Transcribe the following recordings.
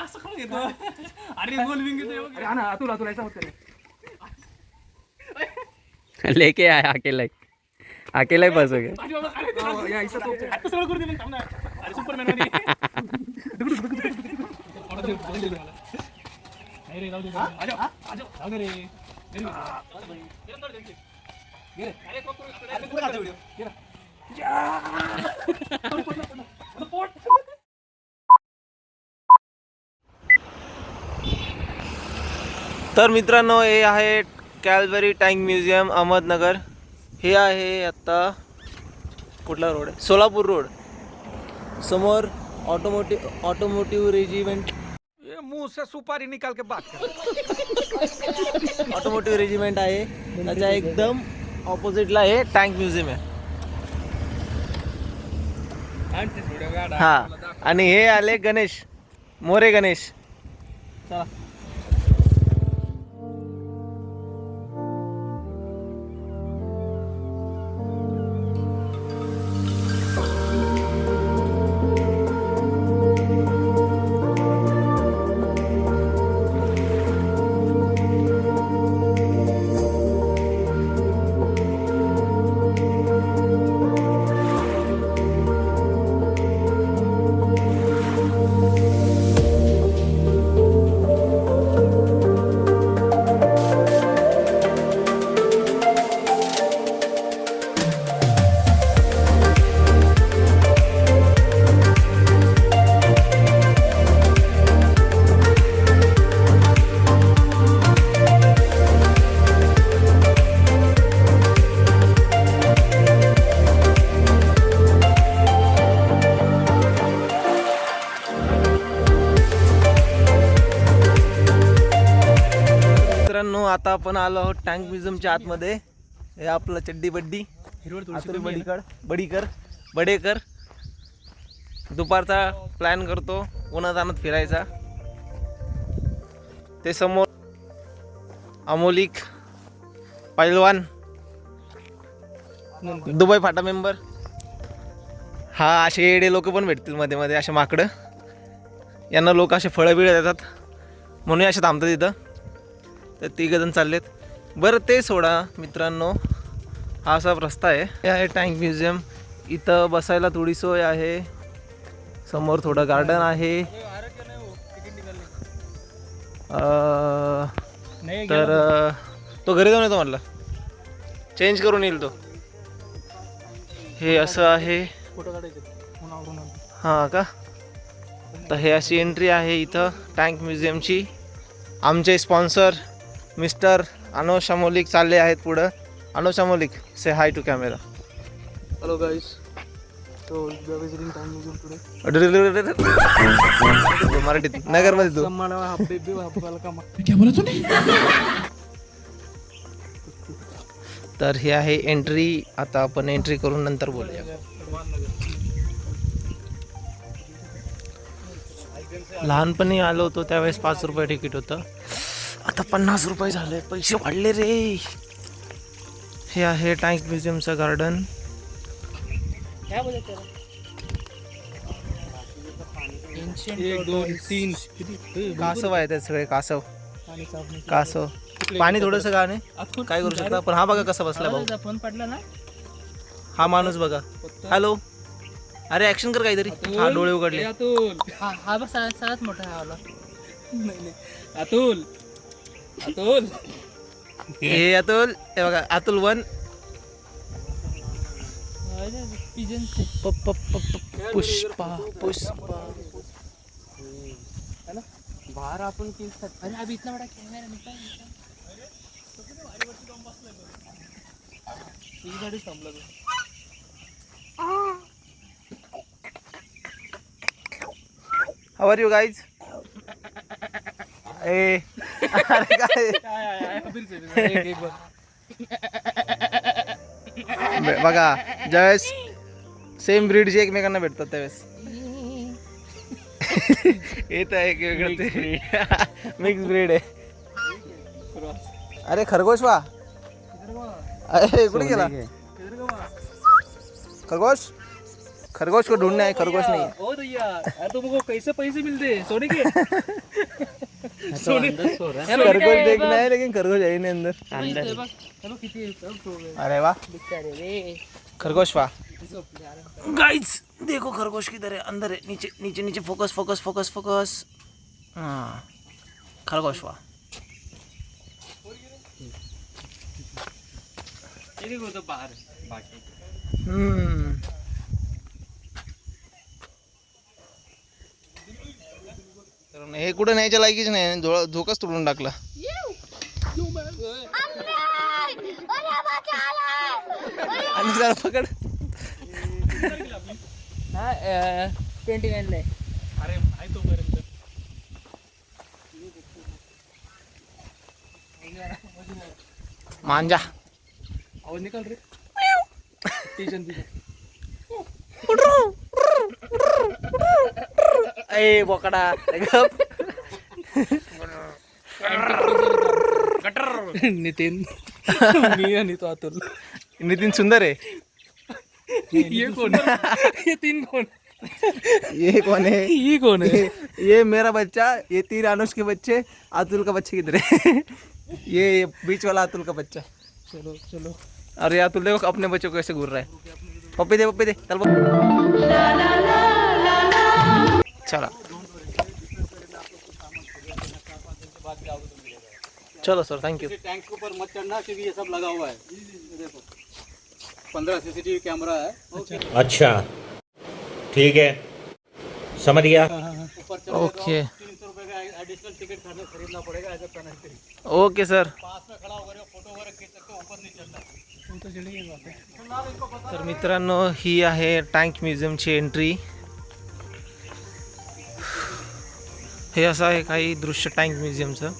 असं कोण घेतो? अरे गोल विंग घेतो. अरे ना तुला तुला होत लेके आया अकेला ही फंस हो गया. सगळं करू दे थांब ना. अरे सुपरमॅन वाली. नाही रे जाऊ दे. आजो जाऊ दे रे. अरे तर मित्रांनो, हे आहे कॅल्वरी टँक म्युझियम अहमदनगर. हे आहे आता कुठला रोड आहे? सोलापूर रोड. समोर ऑटोमोटिव्ह रेजिमेंट. मुंह से सुपारी निकाल के बात कर. ऑटोमोटिव्ह रेजिमेंट आहे. त्याच्या एकदम ऑपोजिटला हे टँक म्युझियम आहे. हा, आणि हे आले गणेश मोरे गणेश. चला. मित्रांनो, आता आपण आलो आहोत टँक म्युझियमच्या आतमध्ये. हे आपलं चड्डी बड्डी बडेकर दुपारचा प्लॅन करतो उन्हातानात फिरायचा. ते समोर अमोलिक पैलवान, दुबई फाटा मेंबर. हा, असे येडे लोक पण भेटतील मध्ये मध्ये, असे माकडं. यांना लोक असे फळं बिळं देतात म्हणून असे थांबतात इथं. तर 3 जण चाललेत. बरं ते सोडा मित्रांनो, हा असा रस्ता आहे. हे आहे टँक म्युझियम. इथं बसायला थोडी सोय आहे. समोर थोडं गार्डन आहे. तर तो घरी जाऊन येतो म्हटलं, चेंज करून येईल तो. हे असं आहे. हां का? तर हे अशी एंट्री आहे इथं टँक म्युझियमची. आमचे स्पॉन्सर मिस्टर अनुष अमोलिक चालले आहेत पुढं. Anush Amolik, say hi to camera. Hello guys, तो we are visiting tank museum today. मराठीत नगरमध्ये तू क्या बोला तूने? तर हे आहे एंट्री. आता आपण एंट्री करून नंतर बोलूया. लहानपणी आलो होतो त्यावेळेस 5 रुपये तिकीट होतं. आता 50 रुपये झाले. पैसे वाढले रे. हे आहे टँक म्युझियमचं गार्डन. 1 2 3 कासव आहे ते सगळे. कासव पाणी थोडंसं गाणे काय करू शकता. पण हा बघा कसा बसला भाऊ. फोन पडला ना. हा माणूस बघा. हॅलो, अरे ऍक्शन कर काहीतरी. हा, डोळे उघडले. हा बस सगळ्यात मोठा आहे वाला. नाही अतुल. हे अतुल. हे बघा अतुल 1. पुष्पा बाहर आपण अरे अभी इतना बड़ा कैमरा निकाल. गाडी थांबला. How are you guys? ए अरे काय बघा, ज्यावेळेस सेम ब्रीड जे एकमेकांना भेटतात त्यावेळेस येत आहे एक वेगळं ते मिक्स ब्रीड आहे. अरे खरगोश वा. अरे कुठे गेला खरगोश? खरगोश को ढूंढना है, खरगोश नहीं है। ओ भैया यार तुमको कैसे पैसे मिलते सोने के सोने खरगोश देखना है लेकिन खरगोश है ही नहीं अंदर। चलो किती अरे वाह खरगोश वाह। गाइस देखो खरगोश किधर है, अंदर है, नीचे नीचे नीचे, फोकस फोकस फोकस फोकस। हाँ खरगोश वाह। बाहर बाकी तर हे कुठे न्यायच्या लायकीच नाही, झोकाच तोडून टाकला. आणि जरा पकड. 29 ला अरे आहे तोपर्यंत मांजा आवाज निकाल रे टेन्शन ए बोकडा गप. नितीन मी आणि तो अतुल. नितीन सुंदर है. ये कौन है? ये तीन कौन? ये कौन है? ये कौन है? ये मेरा बच्चा, ये 3 अनुष के बच्चे, अतुल का बच्चे किधर है? ये बीच वाला अतुल का बच्चा. चलो चलो. अरे अतुल देखो अपने बच्चों को कैसे घूर रहा है. पप्पी दे पप्पी दे. चल चलो चलो सर थैंक यू. टैंक के ऊपर मत चढ़ना क्योंकि ये सब लगा हुआ है. ये देखो 15 सीसीटीवी कैमरा है. अच्छा ठीक है समझ गया. ओके 300 रुपए का एडिशनल टिकट खरीदना पड़ेगा. ऐसा करना है. Okay sir. पास में खड़ा होकर फोटो वगैरह खींच सकते हो. ऊपर नहीं चढ़ना. तो चढ़ेगा. तर मित्रांनो ही आहे टँक म्युझियमची एंट्री. हे असं आहे काही दृश्य टँक म्युझियमचं.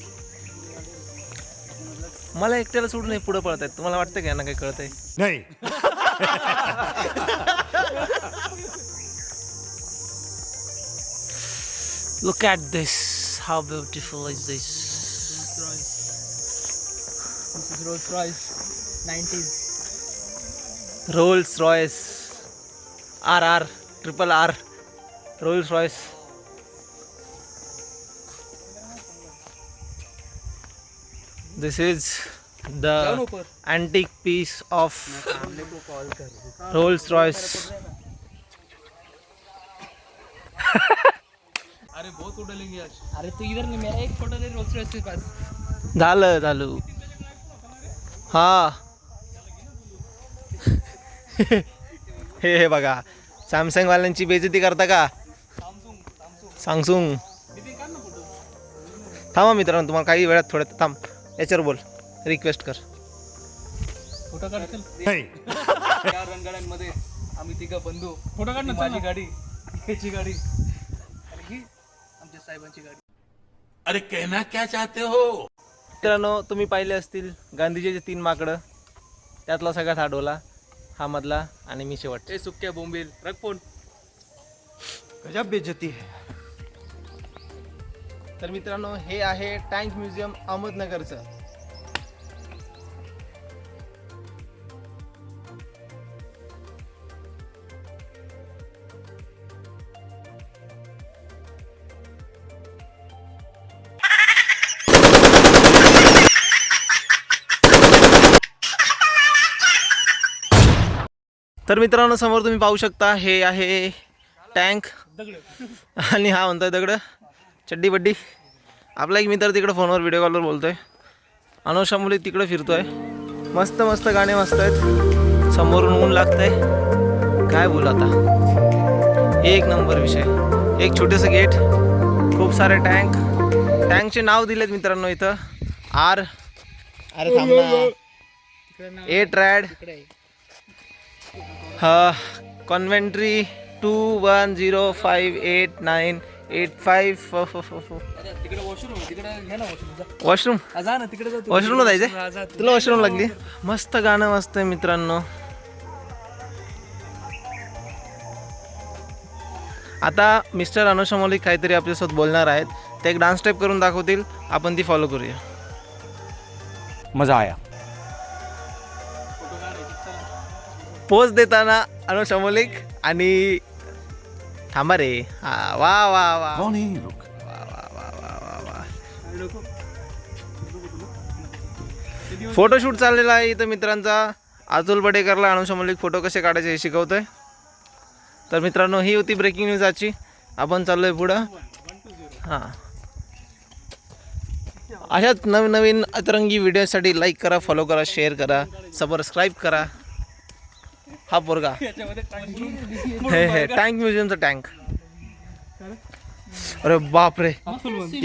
मला एकट्याला सोडून हे पुढे पळत आहेत. तुम्हाला वाटतं का यांना काही कळत आहे? नहीं. Look at this. How beautiful is this? This is Rolls Royce 90s. Rolls Royce RR triple R Rolls Royce. This is the antique piece of Rolls Royce. अरे बहुत उड़ेंगे आज. अरे तू इधर नहीं. मेरा एक फोटो दे रोल्स रॉयस के पास. झालं झालं. हा हे बघा सॅमसंग वाल्यांची बेइज्जती करता का? सॅमसंग. थांबा मित्रांनो तुम्हाला काही वेळात थोडं थांब याच्यावर बोल. रिक्वेस्ट कर. फोटो काढ. चल नहीं. या रणगाड्यांमध्ये आम्ही तिघं बंधू. फोटो काढ ना. माझी गाडी, याची गाडी आणि ही आमच्या साहेबांची गाडी. अरे कहना क्या चाहते हो. मित्रांनो तुम्ही पाहिले असतील गांधीजीचे 3 माकडं. त्यातला सगळ्यात हा डोला, हा मधला आणि मी शेवट. ए सुक्या बोंबील रख फोन. गजब बेइज्जती है. तर मित्रांनो हे आहे टँक म्युझियम अहमदनगरचं. तर मित्रांनो समोर तुम्ही पाहू शकता हे आहे टँक आणि हा म्हणतोय दगड चड्डी बड्डी. आपला एक मित्र तिकडे फोनवर व्हिडिओ कॉलवर बोलतोय. अनुषा मुली तिकडे फिरतोय. मस्त मस्त गाणे मस्त आहेत. समोरून ऊन लागतंय. काय बोलू आता. एक नंबर विषय. एक छोटेसं गेट, खूप सारे टँक. टँकचे नाव दिलेत मित्रांनो इथं. आर अरे थांब ना. 8 रॅड कॉन्व्हेंट्री 21058985. तिकडे वॉशरूम. तिकडे घ्या ना वॉशरूम. वॉशरूम जा ना तिकडे. वॉशरूमला जायचंय. तुला वॉशरूम लागली. मस्त गाणं मस्त आहे मित्रांनो. आता मिस्टर अनुषा मौलिक काहीतरी आपल्यासोबत बोलणार आहेत. ते एक डान्स स्टेप करून दाखवतील. आपण ती फॉलो करूया. मजा आया. पोज देताना अनुष अमोलिक आणि थांबा रे. हा वा वा वा वा वा वा वा वा. फोटोशूट चाललेला आहे इथं मित्रांचा. अतुल बडेकरला अनुष अमोलिक फोटो कसे काढायचे हे शिकवतोय. तर मित्रांनो ही होती ब्रेकिंग न्यूज आजची. आपण चाललोय पुढं. हां अशाच नवीन नवीन अतरंगी व्हिडिओसाठी लाईक करा, फॉलो करा, शेअर करा, सबस्क्राईब करा. हा पोरगा हे हे टँक म्युझियमचा टँक. अरे बाप रे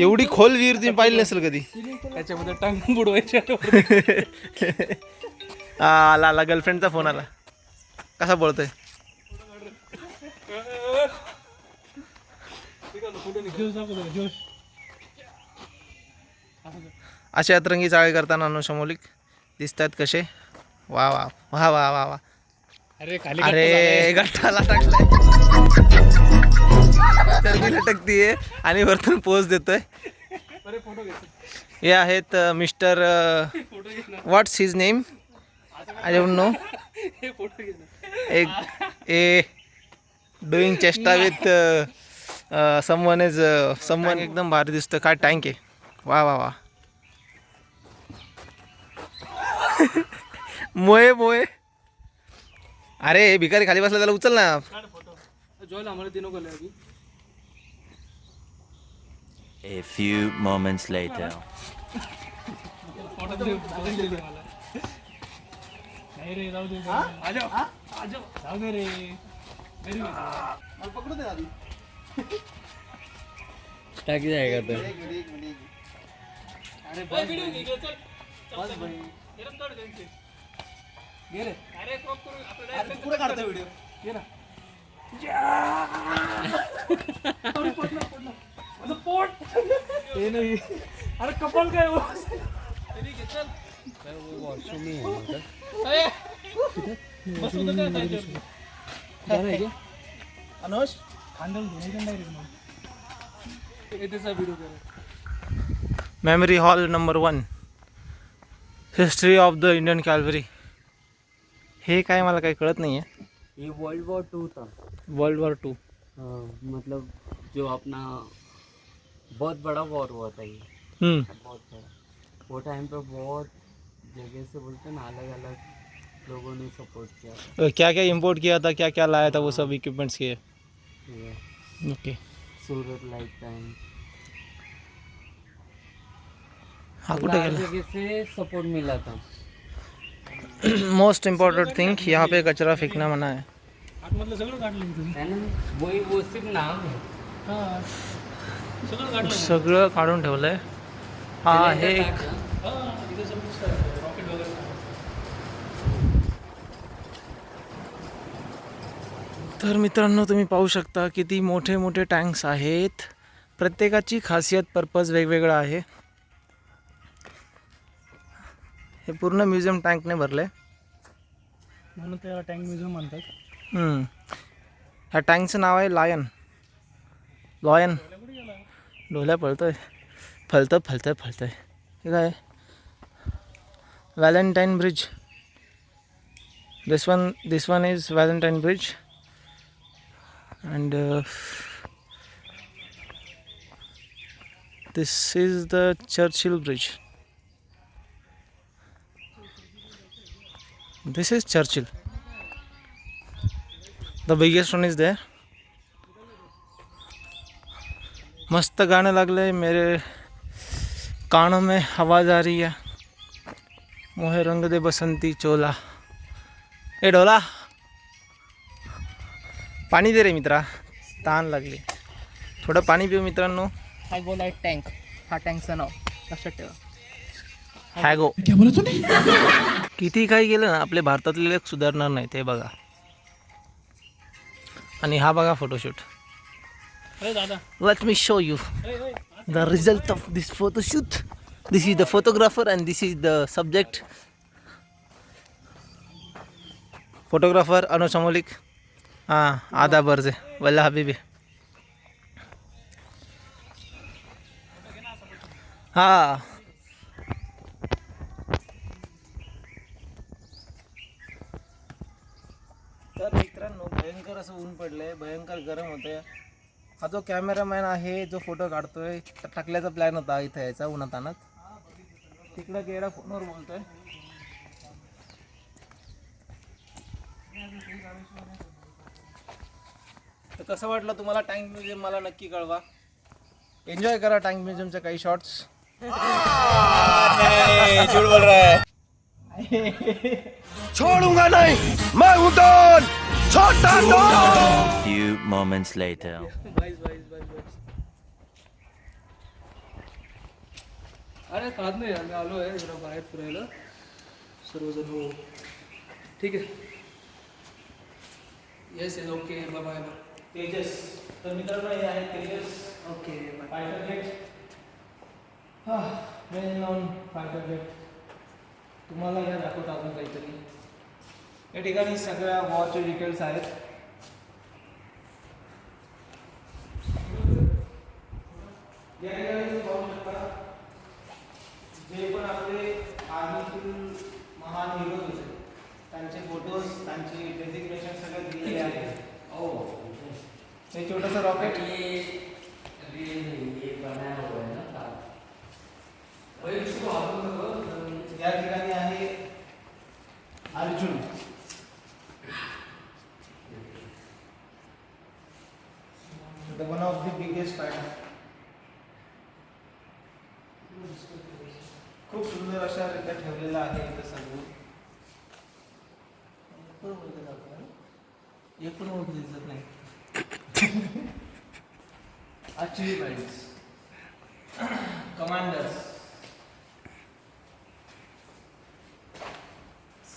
एवढी खोल विहीर तुम्ही पाहिली नसेल कधी. त्याच्यामध्ये टांग बुडवायचे. आला आला गर्लफ्रेंडचा फोन आला. कसा बोलतोय. असे अतरंगी चाळे करताना अनुष अमोलिक दिसतात कसे. वा वा वा वा वा वा. अरे गट्टाला टाकलाय. चरबी लटकतीये आणि वरतून पोज देतोय. हे आहेत mister what's his name I don't know. एक डुईंग चेष्टा विथ समवन इज समवन. एकदम भारी दिसतं. काय टँक आहे. वा वा वा. मोये मोये. अरे भिकारी खाली बसला त्याला उचल ना. A few moments later. टाकी जाएगा तो. पुढे काढतो व्हिडिओ. घे ना. पोट हे नाही. अरे कपाल काय अनुष memory hall number 1 history of the Indian cavalry. हे काय मला काही कळत नाही आहे. ये वर्ल्ड वॉर 2 था. World war 2. मतलब जो अपना बहुत बड़ा वॉर हुआ था ये. बहुत बड़ा. वो टाइम पे बहुत जगह से बोलते हैं ना अलग अलग लोगों ने सपोर्ट किया. क्या क्या इम्पोर्ट किया था, क्या क्या लाया था, वो सब इक्विपमेंट्स किए. ओके. सूरत लाइट टाइम हा कुठे गेला. जगह से सपोर्ट मिला था. मोस्ट इम्पॉर्टंट थिंग यहाँ पे कचरा फेंकना मना है. आतमधलं सगळं काढलं मी. है ना. वो सिर्फ नाम है. हा सगळं काढलं. सगळं काढून ठेवलंय. हा हे एक इथे सगळं रॉकेट वगैरे. तर मित्रांनो तुम्ही पाहू शकता किती मोठे मोठे टँक्स आहेत. प्रत्येकाची खासियत पर्पज वेगवेगळा आहे. हे पूर्ण म्युझियम टँकने भरले. म्हणून त्याला टँक म्युझियम म्हणतात. ह्या टँकचं नाव आहे लायन. लॉयन. डोल्या पळतोय. फलतं फलतंय फलतंय. हे काय. Valentine bridge. This one is Valentine bridge. And this is the Churchill Bridge. This is Churchill. The biggest one is there. मस्त गाने लगले मेरे कानों में आवाज़ आ रही है. मोहे रंग दे बसंती चोला. ए डोला पाणी दे रे मित्रा. ताण लागली. थोडं पाणी पिऊ मित्रांनो. हॅगो लाईट टँक. हा टँकचं नाव लक्षात ठेवा. हॅगो. किती काही केलं ना आपले भारतातले लोक सुधारणार नाही. ते बघा. आणि हा बघा photoshoot. Let me show you the result of this photoshoot. This is the photographer and this is the subject. Photographer Anush Amolik. हाँ आधा बर्ज वल्ला हबीबी. हाँ तर मित्रांनो भयंकर असं ऊन पडलंय, भयंकर गरम होतंय. हा जो कॅमेरामॅन आहे जो फोटो काढतोय टाकल्याचा प्लॅन होता इथं यायचा उन्हात आणत. तिकडं गेला फोनवर बोलतोय. तर कसं वाटलं तुम्हाला टँक म्युझियम मला नक्की कळवा. एन्जॉय करा टँक म्युझियमचे काही शॉर्ट्स. झूठ बोल रहा है. छोडूंगा नहीं मैं हूं डॉन, छोटा डॉन. Few moments later. अरे काढ नाही, आम्ही आलो आहे जरा बाहेर फिरायला सर्वजण. हो ठीक आहे. Yes yes okay bye bye. Tejas. तर मित्रांनो हे आहे Tejas. Okay fighter jet. Well known fighter jet. तुम्हाला या दाखवतो अजून काहीतरी. या ठिकाणी सगळ्या वॉरचे डिटेल्स आहेत. या ठिकाणी तुम्ही पाहू शकता जे पण आपले आर्मीतील महान हिरोज होते त्यांचे फोटोज, त्यांचे डेझिग्नेशन सगळे दिलेले आहेत. हे छोटंसं रॉकेट. या ठिकाणी आहे Arjun. One of the biggest fighter. खूप सुंदर अशा रित्या ठेवलेलं आहे इथं सगळं. एक पण ओळख दिसत नाही. Achievements, commanders,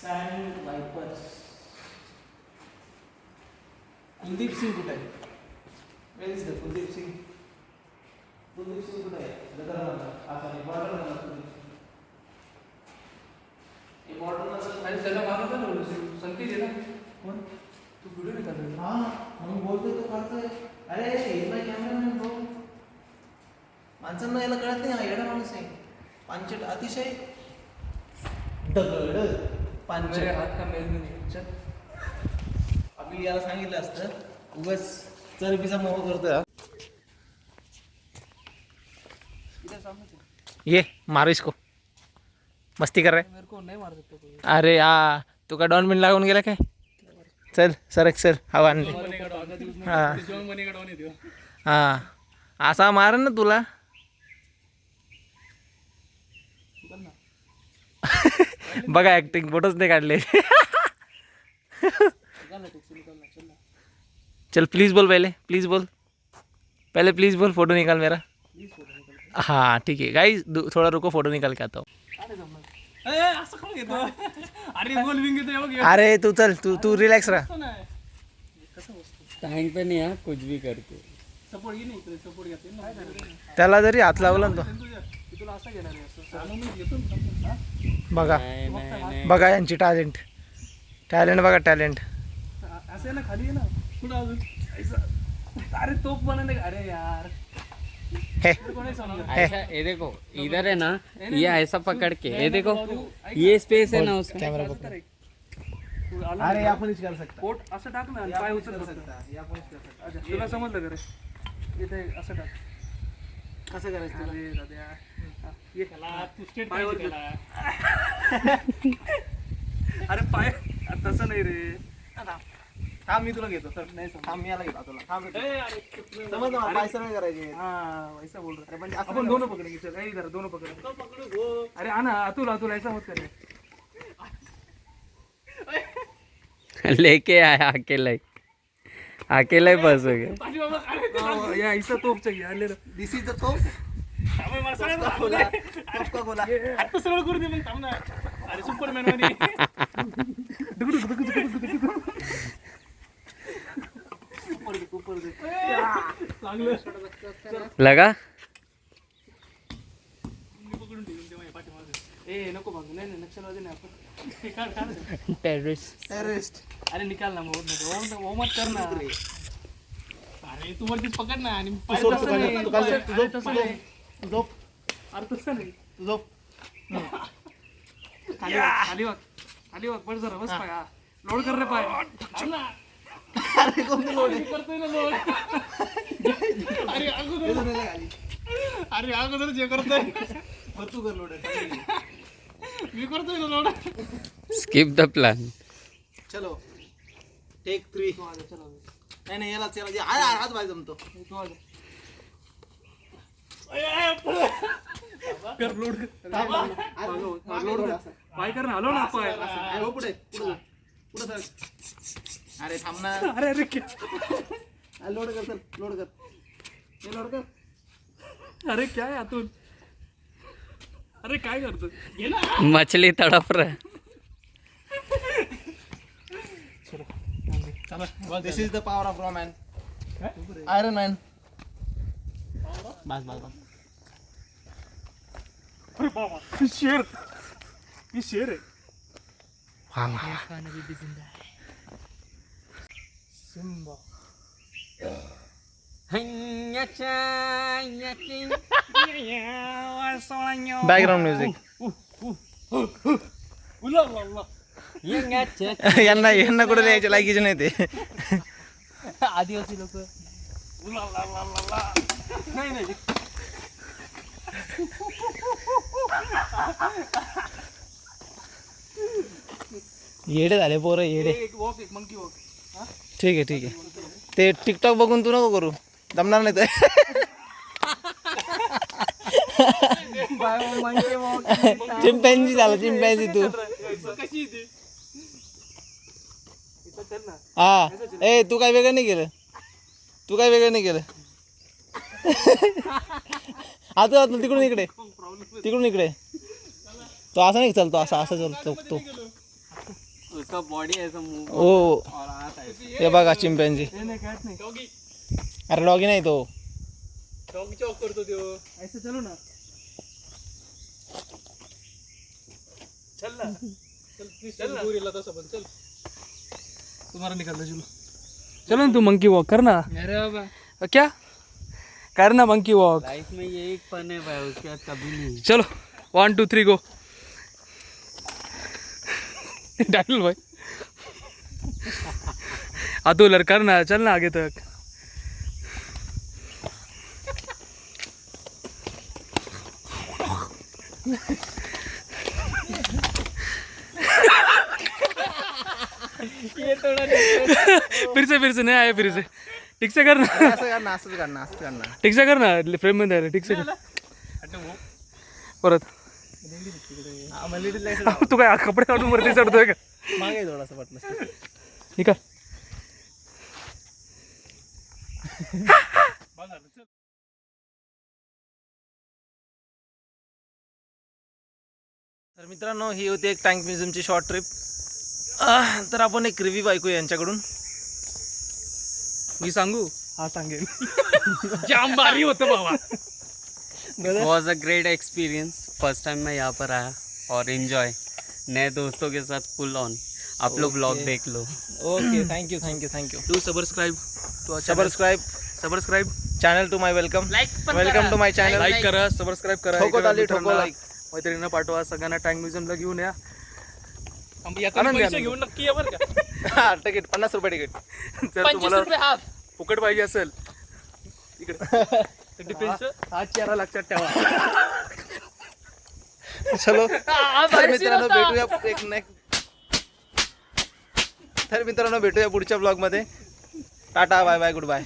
sand vipers. Kuldeep Singh कुठे आहे? Where is the Kuldeep Singh? Kuldeep Singh कुठे आहे? आणि त्याला मारत ना संगती दे ना. कोण तू व्हिडिओ नाही काढला? हा म्हणून बोलतोय तो काढतोय. अरे हे बाय कॅमेरामॅन भाऊ, माणसांना याला कळत नाही. हा येडा माणूस आहे. पांचट अतिशय दगड पांचट. मेरे हात का मेल नाही. चल आपली याला सांगितलं असतं उगाच चरबीचा मोह करतोय. इधर सामने से. ये मारो इसको. मस्ती कर रहा मेरे को नहीं मार सकता कोई. है. अरे या तू का डॉन बिन लागून गेला काय? चल सरक सर हवा आणली. हा असा मार ना तुला. बघा ऍक्टिंग, फोटोच नाही काढले. चल प्लीज बोल, पहले प्लीज बोल, पहले प्लीज बोल. फोटो निकाल मेरा. हाँ ठीक है गाइस, थोड़ा रुको, फोटो निकाल के आता हूँ. असं कोण घेतो? अरे गोल विंग घेतो. अरे तू चल, तू रिलॅक्स राहा. टाइम पे नहीं है कुछ भी करके. सपोर्ट घे नाही इकडे. सपोर्ट घेते ना. त्याला जरी हात लावला ना तुला असं घेणार आहे. असं आणून मी घेतो ना. बघा नहीं नहीं नहीं. बघा यांची टॅलेंट बघा टॅलेंट. असं आहे ना, खाली आहे ना. पुढं अजून ऐसा. अरे तोप बनवले. अरे यार हे कोणी सांगणार? ऐसा ये देखो इधर है ना, ये ऐसा पकड़ के ये देखो, ये स्पेस है ना उसमें. कॅमेरा बघ. तू आला अरे ना. आपणच करू शकता. पोट असं टाक ना आणि पाय उचल फक्त. अच्छा, तुला समजलं का रे? इथे असं टाक. कसं करायचं तुला? अरे दाद्या. हा, ये. पाय वर कर. अरे पाय तसं नाही रे. थांब मी तुला घेतो. सर नाही समजलं. थांब मी याला घेतो तुला. थांब ए, अरे, समज ना, पाय सरळ करायचे. हाँ वैसा बोल रहा है. म्हणजे असं अपन दोनों पकड़ेंगे. चल ए, इधर दोनों पकड़. अरे आना अतुल ऐसा मत कर. लेके आया अकेला ही बस हो गया. या ऐसा तोप चाहिए. ले रे. दिस इज द तोप. तोप का गोला. आता सगळं करू दे मग. थांब ना. अरे सुपरमॅन वाणी. ऊपर दे. चांगलं. लगा. पकडून ठेवून ते माझ्या पाठीमागे. ए नको भागू. नाही नक्षलवादी नाही आपण. काढ. टेररिस्ट. टेररिस्ट. अरे निकाल ना मग. वो मत कर ना. अरे तू वरतीच पकड ना. आणि पाय झोप, तसं तू नाही. झोप, तू अरे झोप, तसं नाही. झोप अरे तसं नाही. झोप. खाली वाग. खाली वाग. खाली वाग. बस जरा बस पाय. लोड कर रे पाय. थांब ना. अरे कोणती लोड आहे? करतोय ना लोड. अरे अगोदर जे करतोय मग तू कर लोड मी करतोय ना लोड. Skip the plan. चलो टेक 3. नाही नाही याला चला हात बाहेर जमतो. कर लोड कर. पाय कर ना, हलव ना पाय. हो पुढे पुढे पुढे सर. अरे थांब ना. अरे अरे लोड कर सर लोड कर. हे लोड कर. अरे काय आतून. अरे काय करतो. घे ना. मछली तड़प रहा है. This is the power of Roman. Iron man. बस बस बस. अरे बाबा ही शेर. ही शेर आहे. सिम्बा. Background music. उला उला उला. यांना यांना कुठे यायचे लायकीचे नाही ते. आदिवासी लोक. उला उला उला उला. नाही नाही. येडे झाले पोरं येडे. एक वॉक एक मंकी वॉक. ठीक आहे ठीक आहे. ते टिकटॉक बघून तू नको करू, जमणार नाही तर. चिंपॅन्झी झाला चिंपॅन्झी तू. कशी ती. हा ए तू काय वेगळं नाही केलं. तू काय वेगळं नाही केलं. आता तिकडून इकडे तिकडून इकडे. तो असा नाही चालतो असा असा चालतो तो. उसका बॉडी ऐसा मूव ओ और हाथ ऐसे. हे बघा चिंपॅन्झी. नाही कॅट नाही. डॉगी. अरे डॉगी नाही तो. डॉगी वॉक करतो तो. ऐसे चलो ना. चल ना. चल प्लीज चल ना. दूर तसं पण चल. तुम्हारा निकालना चलो. चलो ना तू मंकी वॉक कर ना. अरे बाबा क्या कर ना मंकी वॉक. लाइफ में ये एक फन है भाई, उसके बाद कभी नहीं. चलो 1 2 3 गो. डायल भाई. अतुल कर ना, चल ना आगे तक. ये थोड़ा फिर से नहीं आया. फिर से ठीक से करना. असं करणार असंच करणार असंच करणार. ठीक से करना. फ्रेम मध्ये आलं. ठीक से कर. परत तू काय कपडे काढून वरती चढतोय का. मागे थोडासा वाटलं. ठीक आहे. तर मित्रांनो ही होती एक टँक म्युझियमची शॉर्ट ट्रिप. तर आपण एक रिव्ह्यू ऐकूया यांच्याकडून. मी सांगू. हा सांगेल. जाम भारी होतं बाबा. Was a great experience. First time मैं यहाँ पर आया और एंजॉय नए दोस्तों के साथ फुल ऑन. आप लोग ब्लॉग देख लो. Okay thank you thank you thank you. To subscribe. Subscribe channel to my welcome. Welcome to my channel. Like करा, सबस्क्राईब करा. ठोको इकडं टाली, मित्रांना, ठोको लाईक. मैत्रिणींना पाठवा. सगळ्यांना टँक म्युझियमला घेऊन या. आनंद घ्या. घेऊन नक्की या बरं का. हा तिकीट 50 रुपये तिकीट. जर तुम्हाला फुकट पाहिजे असेल इकडे डिफेन्सचं हात चेहरा लक्षात ठेवा. चलो तर मित्रांनो भेटूया एक नेक्स्ट. तर मित्रांनो भेटूया पुढच्या ब्लॉगमध्ये. Tata bye bye good bye.